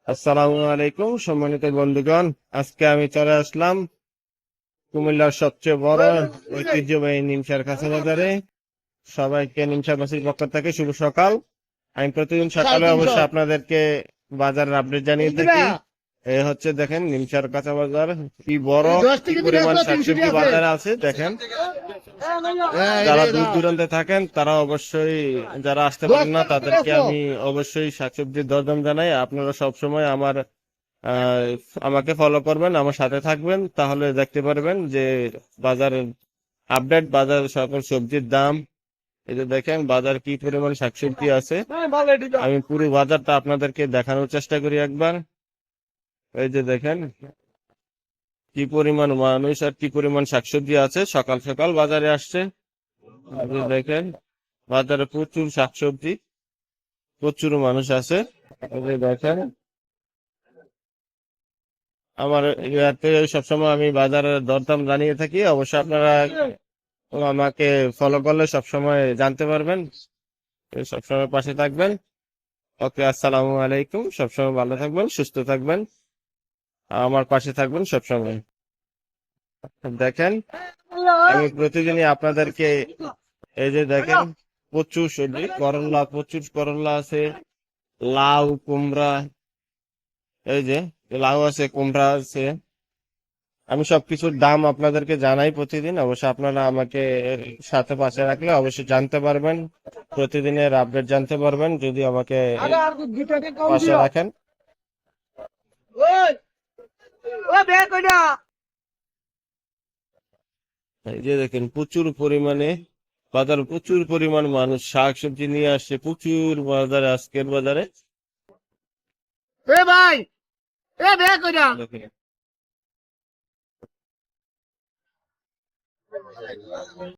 আসসালামু আলাইকুম সম্মানিত বন্ধুগণ। আজকে আমি চলে আসলাম কুমিল্লার সবচেয়ে বড় ঐতিহ্যবাহী নিমসার কাঁচা বাজারে। সবাইকে নিমসার মাসির পক্ষ থেকে শুভ সকাল। আমি প্রতিদিন সকালে অবশ্যই আপনাদেরকে বাজারের আপডেট জানিয়ে থাকি। এই হচ্ছে দেখেন নিমসার কাঁচা বাজার কি বড়, কি পরিমাণ শাকসবজি বাজারে আছে দেখেন। যারা দূর দূরান্তে থাকেন তারা অবশ্যই, যারা আসতে পারেন না তাদেরকে আমি অবশ্যই শাকসবজির দরদাম জানাই। আপনারা সবসময় আহ, আমাকে ফলো করবেন, আমার সাথে থাকবেন, তাহলে দেখতে পারবেন যে বাজারের আপডেট, বাজার সকল সবজির দাম। এই যে দেখেন বাজার কি পরিমাণ শাকসবজি আছে, আমি পুরো বাজারটা আপনাদেরকে দেখানোর চেষ্টা করি একবার। এই যে দেখেন কি পরিমাণ মানুষ আর কি পরিমাণ শাকসবজি আছে, সকাল সকাল বাজারে আসছে। এই যে দেখেন বাজারে প্রচুর শাকসবজি, প্রচুর মানুষ আছে। এই যে দেখেন আমার ইয়াতে সবসময় আমি বাজারের দরদাম জানিয়ে থাকি, অবশ্যই আপনারা আমাকে ফলো করলে সবসময় জানতে পারবেন, সবসময় পাশে থাকবেন। ওকে, আসসালামু আলাইকুম। সবসময় ভালো থাকবেন, সুস্থ থাকবেন, আমার পাশে থাকবেন সবসময়। দেখেন আমি প্রতিদিনই আপনাদেরকে, এই যে দেখেন প্রচুর সবজি, করল্লা, প্রচুর করল্লা আছে, লাউ, কুমড়া, এই যে লাউ আছে, কুমড়া আছে। আমি সবকিছুর দাম আপনাদেরকে জানাই প্রতিদিন, অবশ্যই আপনারা আমাকে সাথে পাশে রাখলে অবশ্যই জানতে পারবেন, প্রতিদিনের আপডেট জানতে পারবেন যদি আমাকে পাশে রাখেন। এই যে দেখেন প্রচুর পরিমাণে বাজার, প্রচুর পরিমাণ মানুষ শাক সবজি নিয়ে আসছে প্রচুর বাজারে, আজকের বাজারে দেখেন।